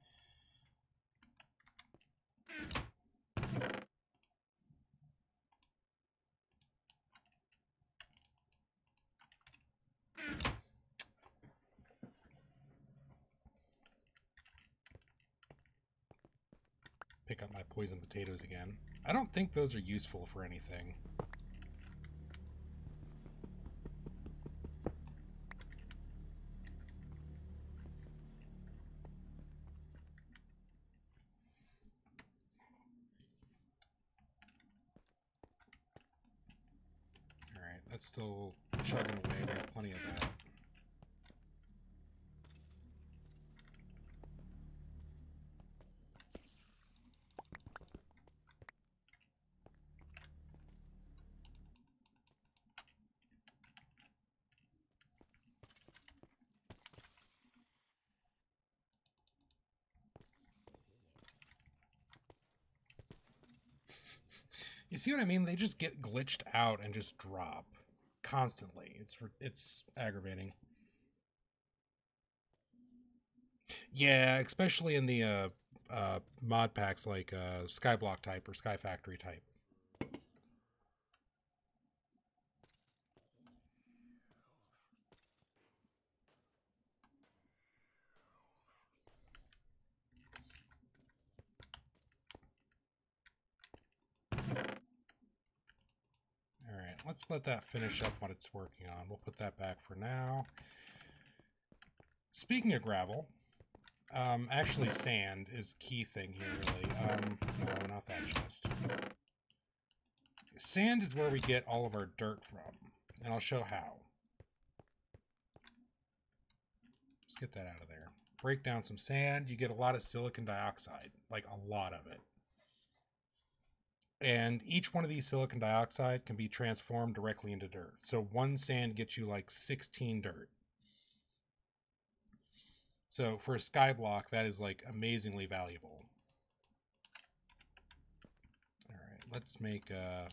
Pick up my poison potatoes again. I don't think those are useful for anything. Alright, that's still chugging away. We have plenty of that. You see what I mean? They just get glitched out and just drop constantly. It's aggravating. Yeah, especially in the mod packs like Skyblock type or Sky Factory type. Alright, let's let that finish up what it's working on. We'll put that back for now. Speaking of gravel, actually sand is key thing here, really. No, not that chest. Sand is where we get all of our dirt from, and I'll show how. Let's get that out of there. Break down some sand, you get a lot of silicon dioxide, like a lot of it. And each one of these silicon dioxide can be transformed directly into dirt. So one sand gets you like 16 dirt. So for a sky block, that is like amazingly valuable. All right, let's make a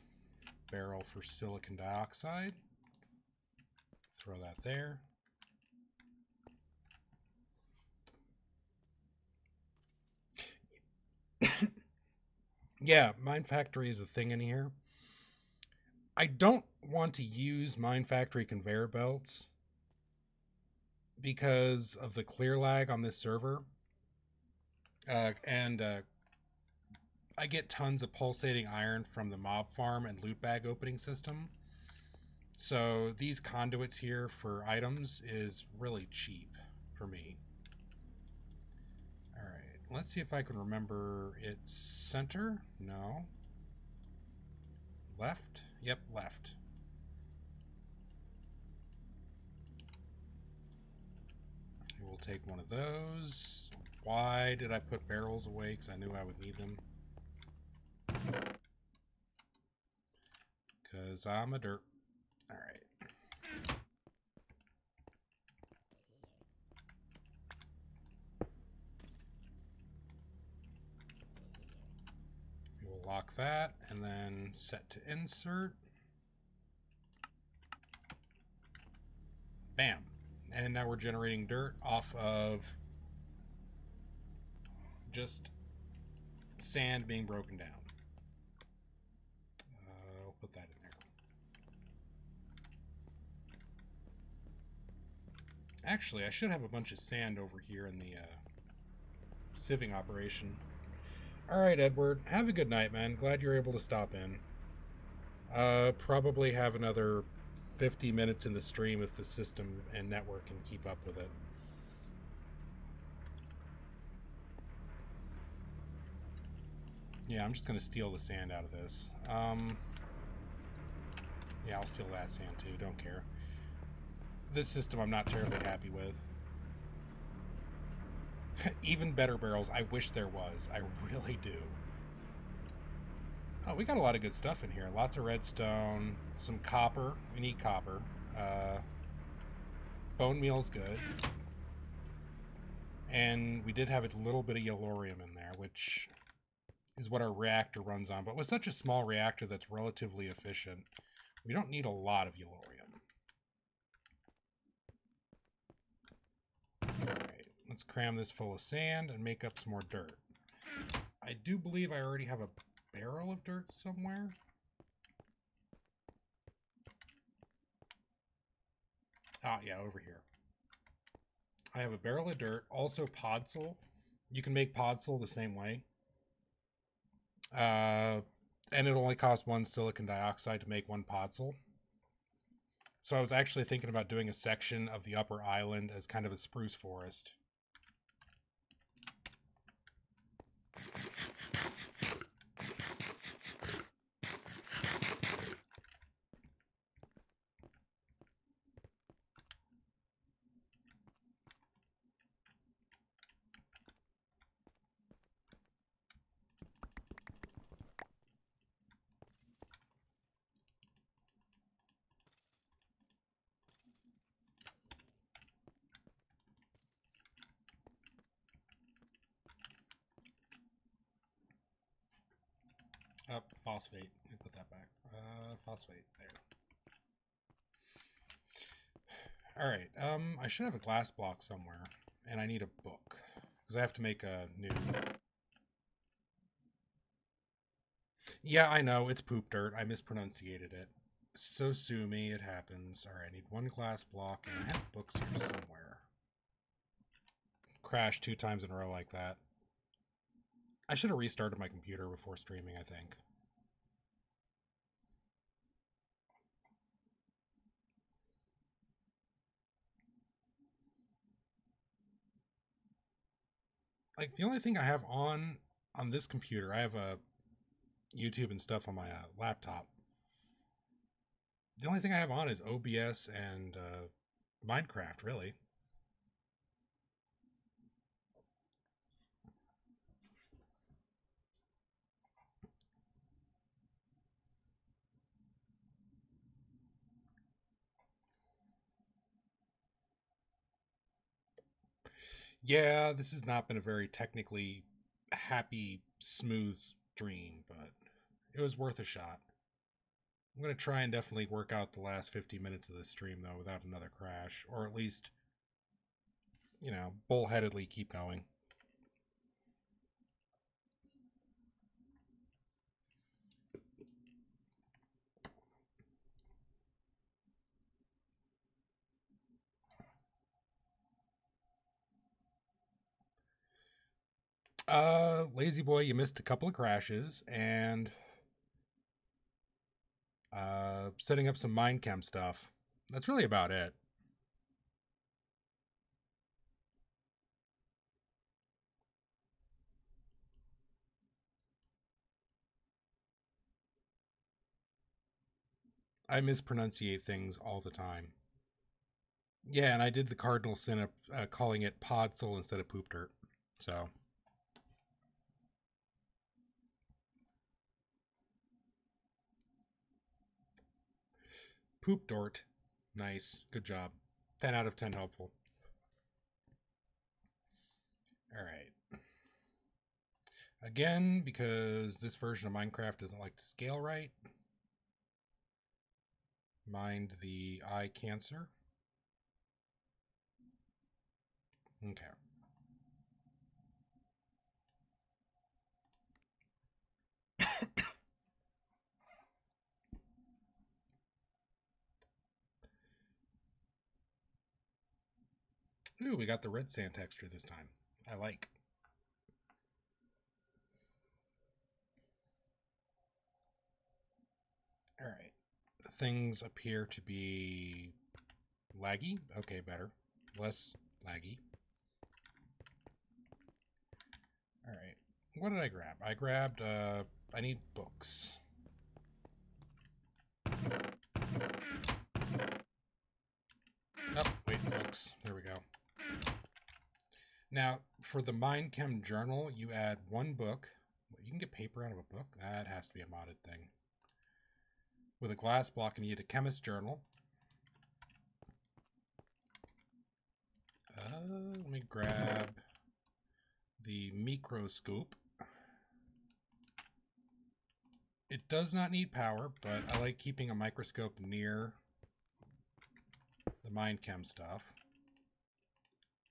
barrel for silicon dioxide. Throw that there. Yeah, Mine Factory is a thing in here. I don't want to use Mine Factory conveyor belts because of the clear lag on this server. And I get tons of pulsating iron from the mob farm and loot bag opening system. So these conduits here for items is really cheap for me. All right, let's see if I can remember its center. No. Left? Yep, left. We'll take one of those. Why did I put barrels away? Because I knew I would need them. Because I'm a derp. All right. We will lock that and then set to insert. Bam. And now we're generating dirt off of just sand being broken down. I'll put that in there. Actually, I should have a bunch of sand over here in the sieving operation. All right, Edward. Have a good night, man. Glad you're able to stop in. Probably have another 50 minutes in the stream if the system and network can keep up with it. Yeah, I'm just going to steal the sand out of this. Yeah, I'll steal that sand too. Don't care. This system I'm not terribly happy with. Even better barrels. I wish there was. I really do. Oh, we got a lot of good stuff in here. Lots of redstone. Some copper. We need copper. Bone meal's good. And we did have a little bit of yellorium in there, which is what our reactor runs on. But with such a small reactor that's relatively efficient, we don't need a lot of yellorium. Alright, let's cram this full of sand and make up some more dirt. I do believe I already have a barrel of dirt somewhere. Ah, yeah, over here. I have a barrel of dirt, also podzol. You can make podzol the same way. And it only costs 1 silicon dioxide to make 1 podzol. So I was actually thinking about doing a section of the upper island as kind of a spruce forest. Up, phosphate. Let me put that back. Phosphate, there. Alright, I should have a glass block somewhere, and I need a book. because I have to make a new... Yeah, I know, it's poop dirt. I mispronunciated it. So sue me, it happens. Alright, I need one glass block, and I have books here somewhere. Crashed 2 times in a row like that. I should have restarted my computer before streaming, I think. Like, the only thing I have on this computer, I have a YouTube and stuff on my laptop. The only thing I have on is OBS and Minecraft, really. Yeah, this has not been a very technically happy, smooth stream, but it was worth a shot. I'm going to try and definitely work out the last 50 minutes of the stream, though, without another crash. Or at least, you know, bullheadedly keep going. Lazy boy, you missed a couple of crashes, and setting up some Minechem stuff. That's really about it. I mispronunciate things all the time. Yeah, and I did the cardinal sin of calling it Podzol instead of Poop Dirt. So. Poop Dort. Nice. Good job. 10 out of 10 helpful. Alright. Again, because this version of Minecraft doesn't like to scale right. Mind the eye cancer. Okay. Ooh, we got the red sand texture this time. I like. Alright. Things appear to be laggy. Okay, better. Less laggy. Alright. What did I grab? I grabbed, I need books. Oh, wait, books. There we go. Now, for the Minechem journal, you add 1 book. You can get paper out of a book? That has to be a modded thing. With a glass block, and you need a chemist journal. Let me grab the microscope. It does not need power, but I like keeping a microscope near the Minechem stuff.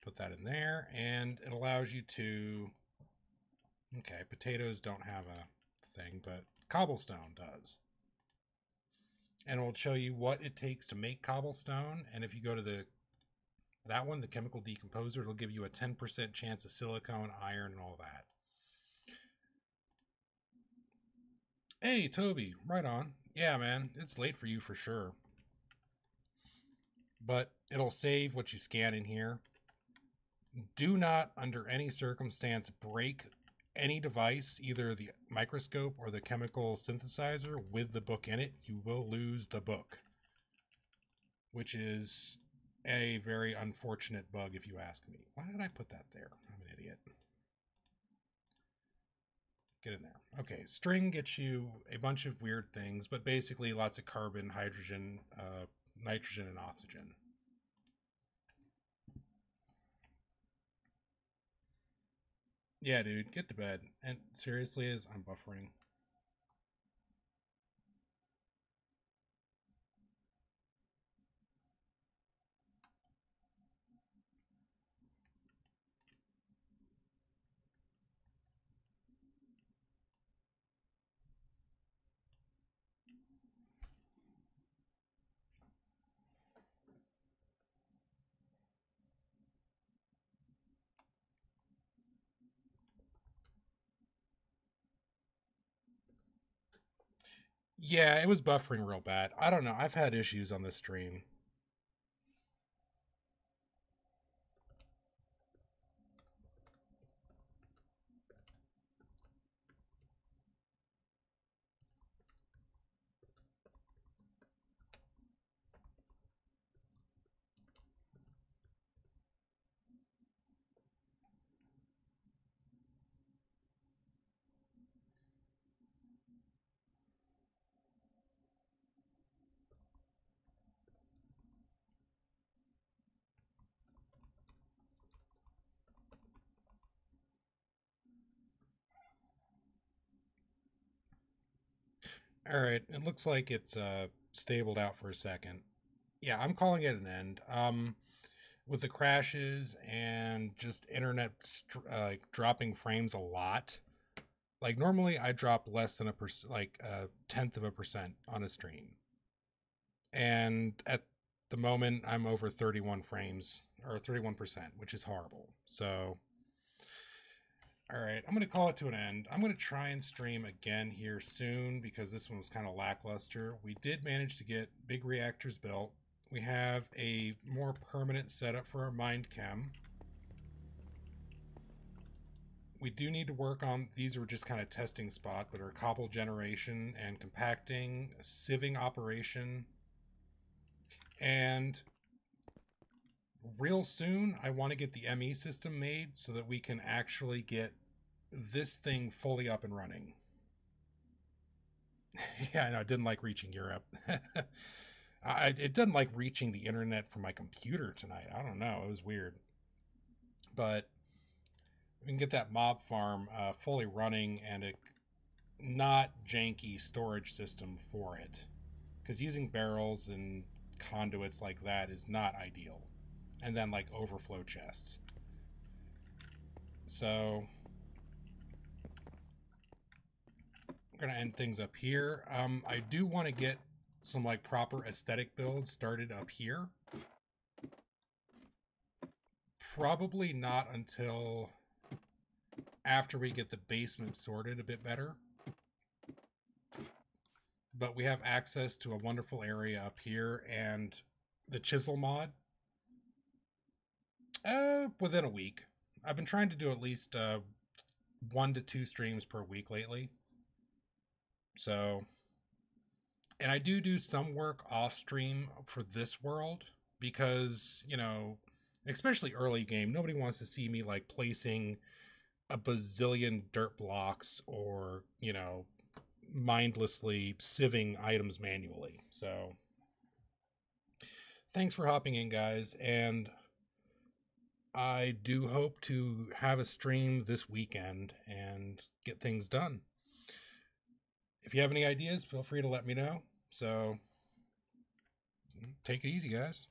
Put that in there, and it allows you to... Okay, potatoes don't have a thing, but cobblestone does. And it will show you what it takes to make cobblestone, and if you go to that one, the chemical decomposer, it'll give you a 10% chance of silicone, iron, and all that. Hey, Toby, right on. Yeah, man, it's late for you for sure. But it'll save what you scan in here. Do not, under any circumstance, break any device, either the microscope or the chemical synthesizer, with the book in it. You will lose the book, which is a very unfortunate bug if you ask me. Why did I put that there? I'm an idiot. Get in there. Okay, string gets you a bunch of weird things, but basically lots of carbon, hydrogen, nitrogen, and oxygen. Yeah, dude, get to bed. And seriously, I'm buffering. Yeah, it was buffering real bad. I don't know. I've had issues on this stream. All right, it looks like it's stabled out for a second. Yeah, I'm calling it an end. With the crashes and just internet dropping frames a lot. Like normally I drop less than like a tenth of a percent on a stream, and at the moment I'm over 31 frames or 31%, which is horrible. So, all right, I'm gonna call it to an end. I'm gonna try and stream again here soon because this one was kind of lackluster. We did manage to get big reactors built. We have a more permanent setup for our mind chem. We do need to work on, these were just kind of testing spot, but our cobble generation and compacting, sieving operation, and real soon I want to get the ME system made so that we can actually get this thing fully up and running. Yeah, I know, I didn't like reaching Europe. It didn't like reaching the internet from my computer tonight. I don't know, it was weird. But we can get that mob farm fully running and a not janky storage system for it, because using barrels and conduits like that is not ideal, and then like overflow chests. So I'm gonna end things up here. I do want to get some like proper aesthetic builds started up here. Probably not until after we get the basement sorted a bit better. But we have access to a wonderful area up here and the chisel mod within a week. I've been trying to do at least 1 to 2 streams per week lately. So, and I do some work off stream for this world because, you know, especially early game, nobody wants to see me like placing a bazillion dirt blocks or, you know, mindlessly sieving items manually. So, thanks for hopping in, guys, and I do hope to have a stream this weekend and get things done. If you have any ideas, feel free to let me know. So, take it easy, guys.